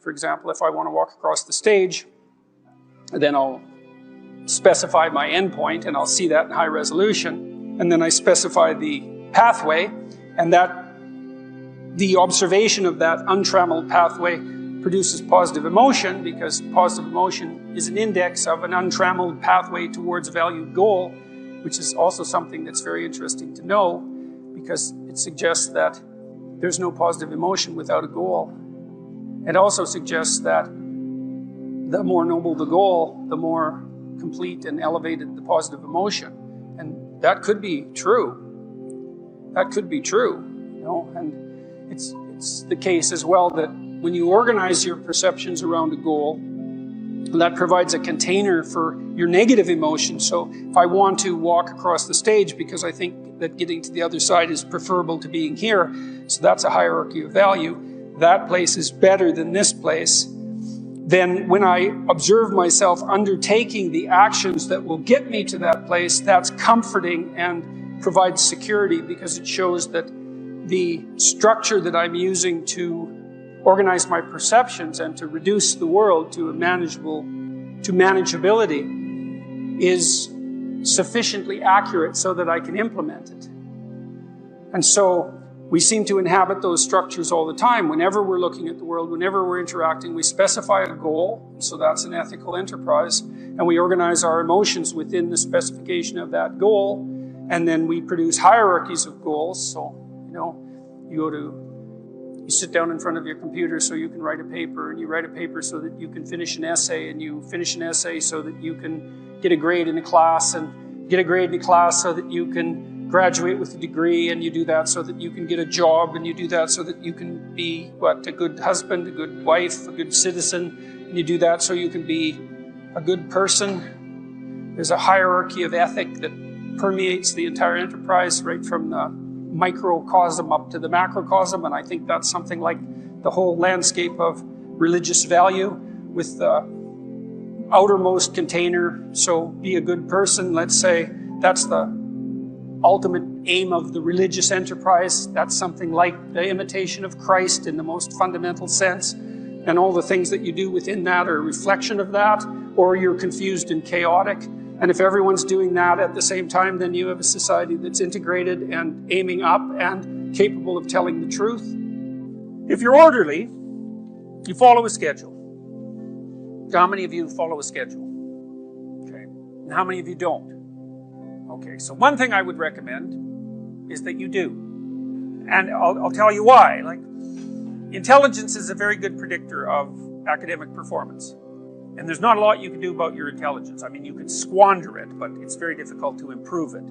For example, if I want to walk across the stage, then I'll specify my endpoint, and I'll see that in high resolution. And then I specify the pathway, and the observation of that untrammeled pathway produces positive emotion, because positive emotion is an index of an untrammeled pathway towards a valued goal, which is also something that's very interesting to know, because it suggests that there's no positive emotion without a goal. It also suggests that the more noble the goal, the more complete and elevated the positive emotion. And that could be true. That could be true, and it's the case as well that when you organize your perceptions around a goal, that provides a container for your negative emotions. So if I want to walk across the stage because I think that getting to the other side is preferable to being here, so that's a hierarchy of value, that place is better than this place, then when I observe myself undertaking the actions that will get me to that place, that's comforting and provides security, because it shows that the structure that I'm using to organize my perceptions and to reduce the world to manageability is sufficiently accurate so that I can implement it. And so we seem to inhabit those structures all the time. Whenever we're looking at the world, whenever we're interacting, we specify a goal, so that's an ethical enterprise, and we organize our emotions within the specification of that goal, and then we produce hierarchies of goals. So, you sit down in front of your computer so you can write a paper, and you write a paper so that you can finish an essay, and you finish an essay so that you can get a grade in a class, and get a grade in a class so that you can graduate with a degree, and you do that so that you can get a job, and you do that so that you can be, a good husband, a good wife, a good citizen, and you do that so you can be a good person. There's a hierarchy of ethic that permeates the entire enterprise, right from the microcosm up to the macrocosm, and I think that's something like the whole landscape of religious value, with the outermost container, so be a good person, let's say, that's the ultimate aim of the religious enterprise. That's something like the imitation of Christ in the most fundamental sense, and all the things that you do within that are a reflection of that, or you're confused and chaotic. And if everyone's doing that at the same time, then you have a society that's integrated and aiming up and capable of telling the truth. If you're orderly, you follow a schedule. How many of you follow a schedule? Okay. And how many of you don't? Okay, so one thing I would recommend is that you do. And I'll tell you why. Intelligence is a very good predictor of academic performance. And there's not a lot you can do about your intelligence. I mean, you can squander it, but it's very difficult to improve it.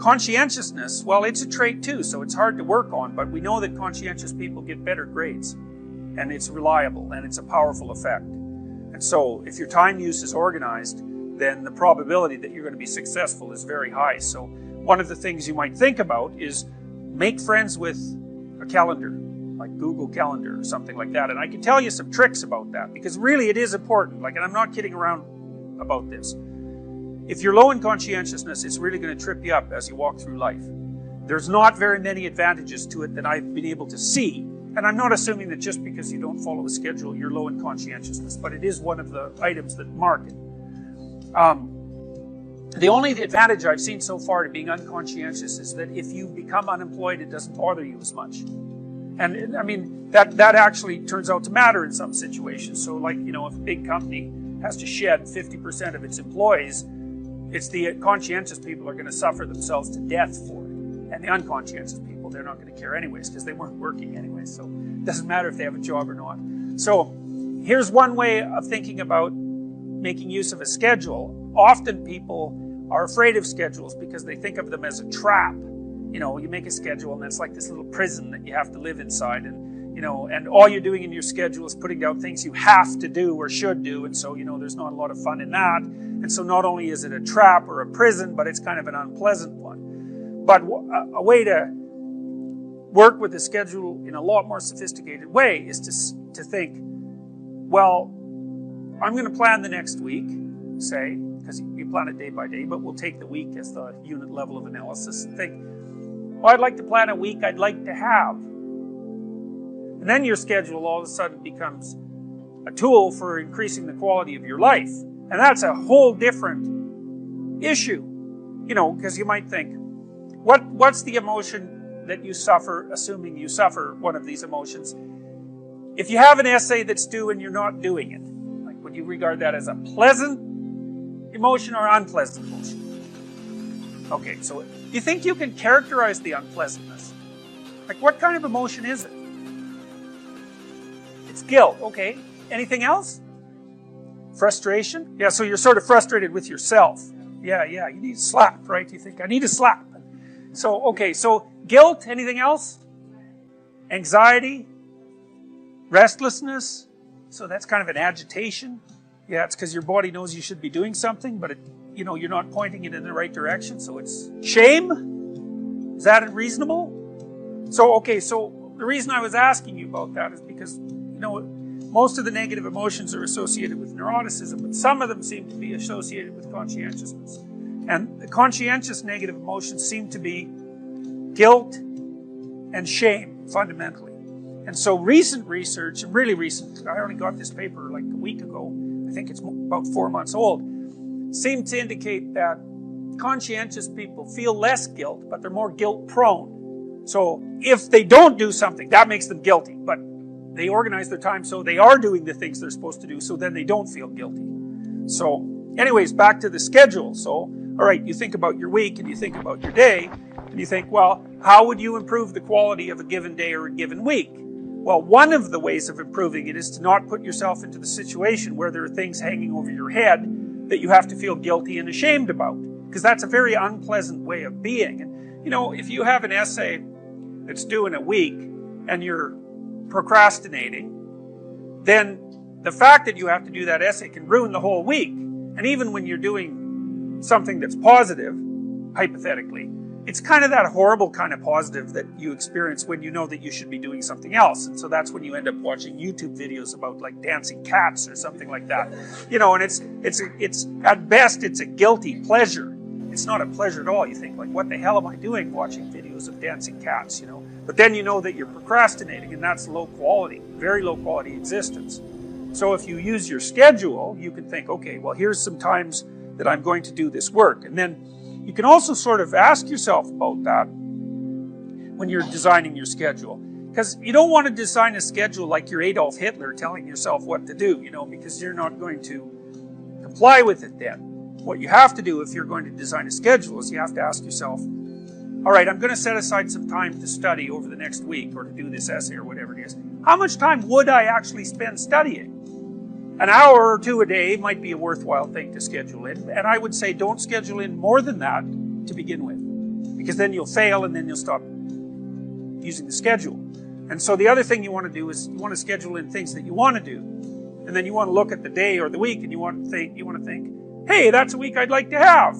Conscientiousness, well, it's a trait too, so it's hard to work on, but we know that conscientious people get better grades. And it's reliable, and it's a powerful effect. And so, if your time use is organized, then the probability that you're going to be successful is very high. So, one of the things you might think about is make friends with a calendar, like Google Calendar or something like that. And I can tell you some tricks about that, because really it is important. And I'm not kidding around about this. If you're low in conscientiousness, it's really going to trip you up as you walk through life. There's not very many advantages to it that I've been able to see. And I'm not assuming that just because you don't follow a schedule, you're low in conscientiousness, but it is one of the items that mark it. The only advantage I've seen so far to being unconscientious is that if you become unemployed, it doesn't bother you as much. And I mean, that actually turns out to matter in some situations. So if a big company has to shed 50% of its employees, it's the conscientious people are going to suffer themselves to death for it. And the unconscientious people, they're not going to care anyways, because they weren't working anyway. So it doesn't matter if they have a job or not. So here's one way of thinking about making use of a schedule. Often people are afraid of schedules because they think of them as a trap. You make a schedule and it's like this little prison that you have to live inside, and all you're doing in your schedule is putting down things you have to do or should do, and so there's not a lot of fun in that. And so not only is it a trap or a prison, but it's kind of an unpleasant one. But a way to work with a schedule in a lot more sophisticated way is to think, well, I'm going to plan the next week, say, because you plan it day by day, but we'll take the week as the unit level of analysis and think, well, I'd like to plan a week I'd like to have. And then your schedule all of a sudden becomes a tool for increasing the quality of your life. And that's a whole different issue. You know, because you might think, what's the emotion that you suffer, assuming you suffer one of these emotions? If you have an essay that's due and you're not doing it, like, would you regard that as a pleasant emotion or unpleasant emotion? Okay, so do you think you can characterize the unpleasantness? Like, what kind of emotion is it? It's guilt, okay. Anything else? Frustration? Yeah, so you're sort of frustrated with yourself. Yeah, you need a slap, right? You think, I need a slap. So, okay, so guilt, anything else? Anxiety? Restlessness? So that's kind of an agitation. Yeah, it's because your body knows you should be doing something, but you're not pointing it in the right direction, so it's shame? Is that reasonable? So, okay, so the reason I was asking you about that is because, most of the negative emotions are associated with neuroticism, but some of them seem to be associated with conscientiousness. And the conscientious negative emotions seem to be guilt and shame, fundamentally. And so recent research, and really recent, I only got this paper like a week ago, I think it's about 4 months old, seem to indicate that conscientious people feel less guilt, but they're more guilt prone. So if they don't do something, that makes them guilty, but they organize their time so they are doing the things they're supposed to do, so then they don't feel guilty. So anyways, back to the schedule. So, all right, you think about your week and you think about your day, and you think, well, how would you improve the quality of a given day or a given week? Well, one of the ways of improving it is to not put yourself into the situation where there are things hanging over your head that you have to feel guilty and ashamed about, because that's a very unpleasant way of being. And, if you have an essay that's due in a week and you're procrastinating, then the fact that you have to do that essay can ruin the whole week. And even when you're doing something that's positive, hypothetically, it's kind of that horrible kind of positive that you experience when you know that you should be doing something else. And so that's when you end up watching YouTube videos about like dancing cats or something like that. And it's at best, it's a guilty pleasure. It's not a pleasure at all. You think, like, what the hell am I doing watching videos of dancing cats, But then you know that you're procrastinating, and that's low quality, very low quality existence. So if you use your schedule, you can think, okay, well, here's some times that I'm going to do this work. And then you can also sort of ask yourself about that when you're designing your schedule. Because you don't want to design a schedule like you're Adolf Hitler telling yourself what to do, because you're not going to comply with it then. What you have to do if you're going to design a schedule is you have to ask yourself, all right, I'm going to set aside some time to study over the next week or to do this essay or whatever it is. How much time would I actually spend studying? An hour or two a day might be a worthwhile thing to schedule in, and I would say don't schedule in more than that to begin with, because then you'll fail and then you'll stop using the schedule. And so the other thing you want to do is you want to schedule in things that you want to do, and then you want to look at the day or the week and you want to think, hey, that's a week I'd like to have.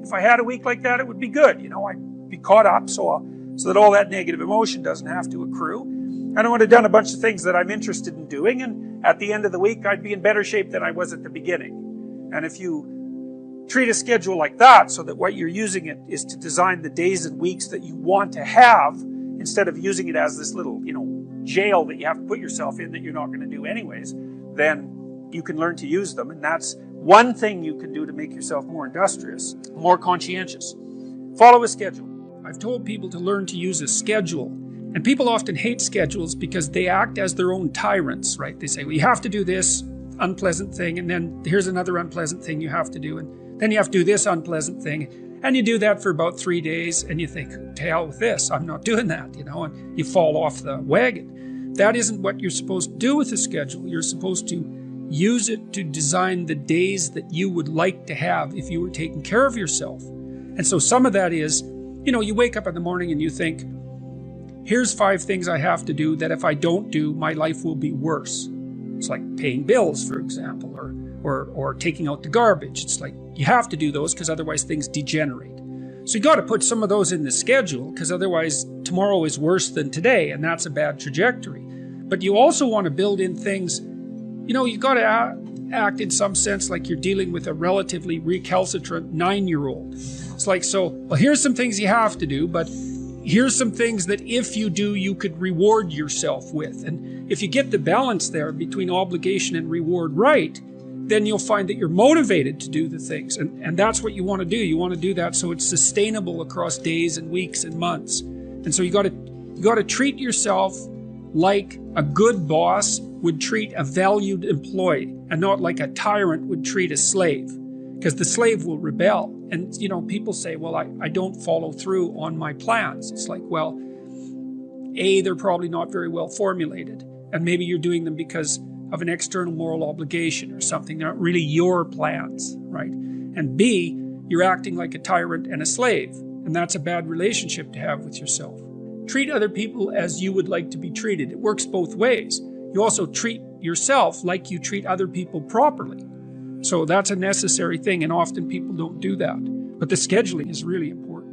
If I had a week like that, it would be good. I'd be caught up so that all that negative emotion doesn't have to accrue. And I would have done a bunch of things that I'm interested in doing, and at the end of the week, I'd be in better shape than I was at the beginning. And if you treat a schedule like that, so that what you're using it is to design the days and weeks that you want to have, instead of using it as this little, jail that you have to put yourself in that you're not going to do anyways, then you can learn to use them. And that's one thing you can do to make yourself more industrious, more conscientious. Follow a schedule. I've told people to learn to use a schedule. And people often hate schedules because they act as their own tyrants, right? They say, well, you have to do this unpleasant thing, and then here's another unpleasant thing you have to do, and then you have to do this unpleasant thing. And you do that for about 3 days, and you think, to hell with this, I'm not doing that, and you fall off the wagon. That isn't what you're supposed to do with a schedule. You're supposed to use it to design the days that you would like to have if you were taking care of yourself. And so some of that is, you wake up in the morning and you think, here's 5 things I have to do that if I don't do, my life will be worse. It's like paying bills, for example, or taking out the garbage. It's like you have to do those because otherwise things degenerate. So you got to put some of those in the schedule, because otherwise tomorrow is worse than today, and that's a bad trajectory. But you also want to build in things, you've got to act in some sense like you're dealing with a relatively recalcitrant 9-year-old. It's like, well, here's some things you have to do, but here's some things that if you do, you could reward yourself with. And if you get the balance there between obligation and reward right, then you'll find that you're motivated to do the things. And that's what you want to do. You want to do that so it's sustainable across days and weeks and months. And so you got to treat yourself like a good boss would treat a valued employee, and not like a tyrant would treat a slave, because the slave will rebel. And people say, well, I don't follow through on my plans. It's like, well, they're probably not very well formulated, and maybe you're doing them because of an external moral obligation or something. They're not really your plans, right? And B, you're acting like a tyrant and a slave, and that's a bad relationship to have with yourself. Treat other people as you would like to be treated. It works both ways. You also treat yourself like you treat other people properly. So that's a necessary thing, and often people don't do that. But the scheduling is really important.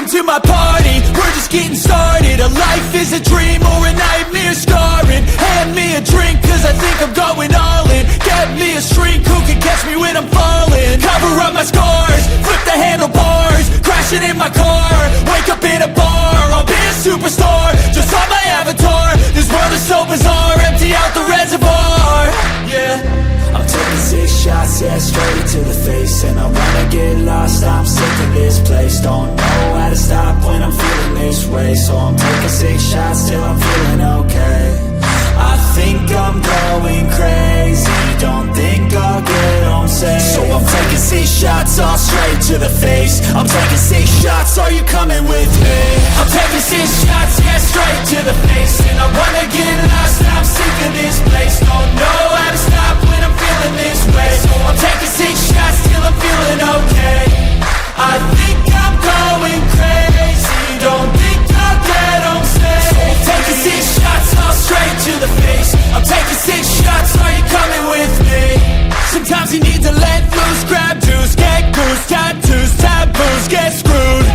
To my party, we're just getting started. A life is a dream or a nightmare scarring. Hand me a drink cause I think I'm going all in. Get me a shrink who can catch me when I'm falling. Cover up my scars, flip the handlebars. Crashing in my car, wake up in a bar. I'll be a superstar, just on my avatar. This world is so bizarre, empty out the reservoir. Yeah, I'm taking 6 shots, yeah, straight to the face. And I wanna get lost, I'm sick of this place. Don't know how to stop when I'm feeling this way. So I'm taking 6 shots till I'm feeling okay. I think I'm going crazy, don't think I'll get home safe. So I'm taking 6 shots, all straight to the face. I'm taking 6 shots, are you coming with me? I'm taking 6 shots, yeah, straight to the face. And I wanna get lost, I'm sick of this place. Don't know how to stop when I'm feeling this way. So I'm taking 6 shots till I'm feeling okay. I think I'm going crazy, don't think I'll get home safe. So I'm taking 6 shots, all straight to the face. I'm taking 6 shots, are you coming with me? Sometimes you need to let loose, grab juice, get goose, tattoos, taboos, get screwed.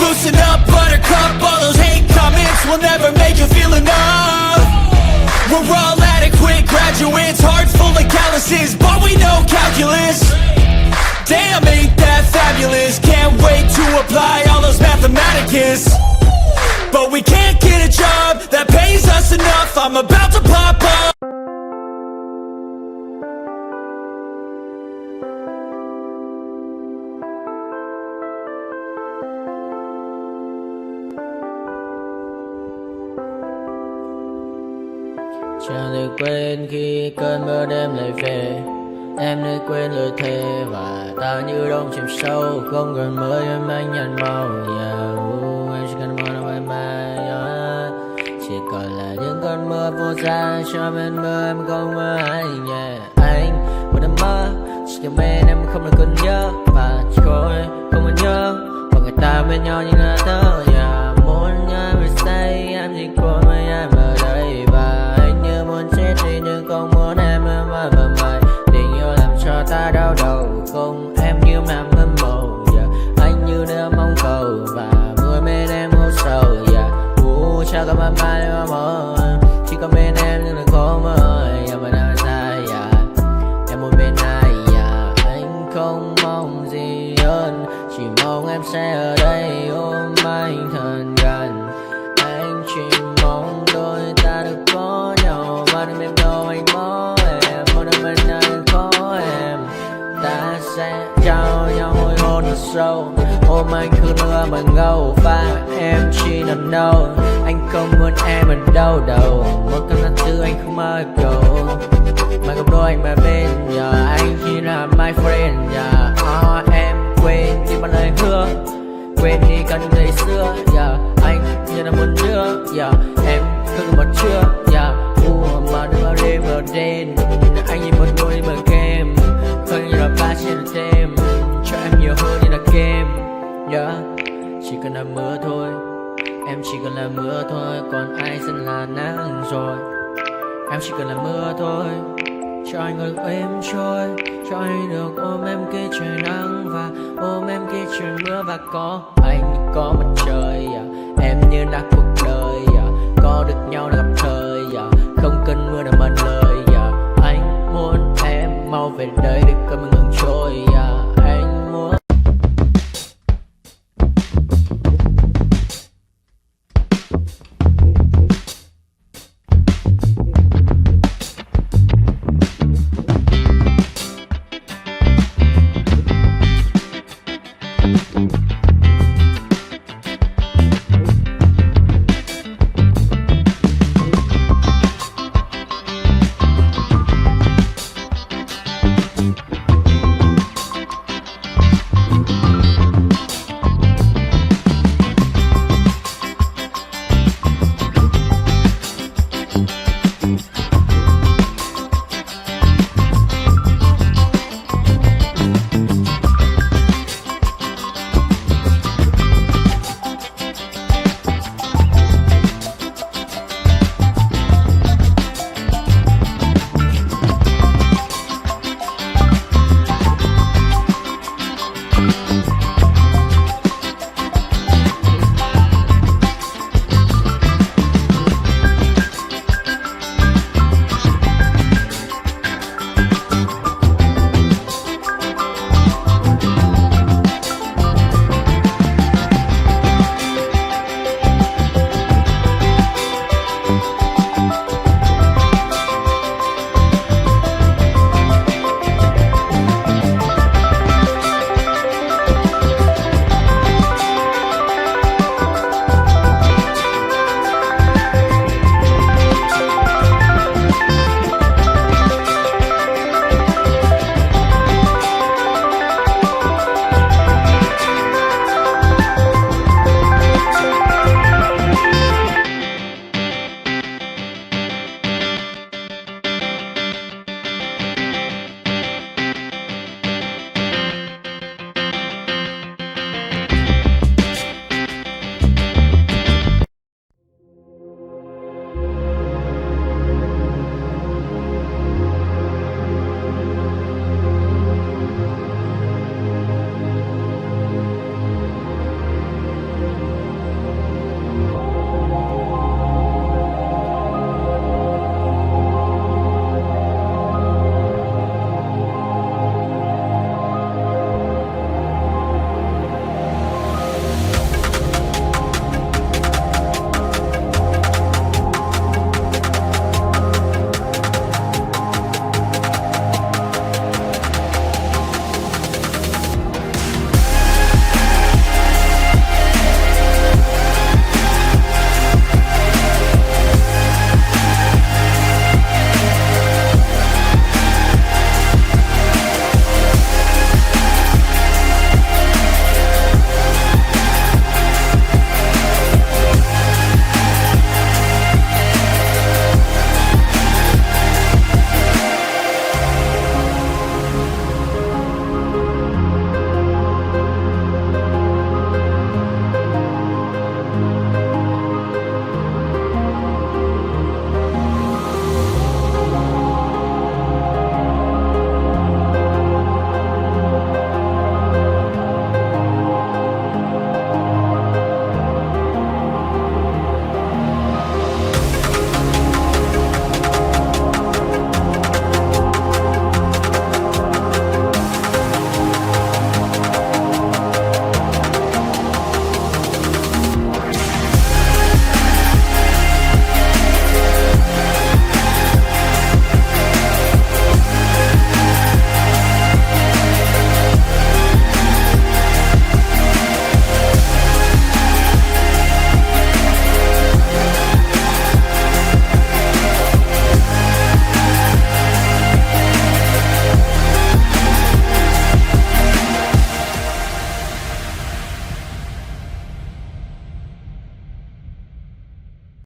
Loosen up, buttercup, all those hate comments will never make you feel enough. We're all adequate graduates, hearts full of calluses, but we know calculus. Damn, ain't that fabulous. Can't wait to apply all those mathematicus. But we can't get a job that pays us enough. I'm about to pop up. Chẳng được quên khi cơn mưa đêm lại về. Em đã quên lời thề và ta như đông chìm sâu. Không còn mơ em anh nhận màu. Anh chỉ cần mơ đâu em ai. Chỉ còn là những cơn mưa vô giá. Cho bên mơ em không mơ ai. Anh vẫn đang mơ. Chỉ cần bên em không được cần nhớ. Và chỉ có em không còn nhớ. Và người ta bên nhau như ngã thơ. Muốn nhớ bên anh có em. Ta sẽ trao nhau môi hôn thật sâu, ôm anh cứ nữa mà ngâu. Và em chỉ nằm đâu, anh không muốn em ở đâu đâu. Một cơn tháng tư anh không mơ cầu, mà không đôi anh mà bên giờ. Anh chỉ là my friend em quên đi bao lời hứa, quên đi cả những ngày xưa anh như là một đứa em không một chưa mà đừng ở đêm ở đêm. Anh như một người mà game, không như là ba trên đêm, cho em nhiều hơn như là game chỉ cần là mưa thôi, em chỉ cần là mưa thôi, còn ai sẽ là nắng rồi. Em chỉ cần là mưa thôi, cho anh ngược êm trôi, cho anh được ôm em khi trời nắng và ôm em khi trời mưa. Và có anh có mặt trời em như là cuộc đời có được nhau là gặp thời không cần mưa để mần lời anh muốn em mau về đây để cầm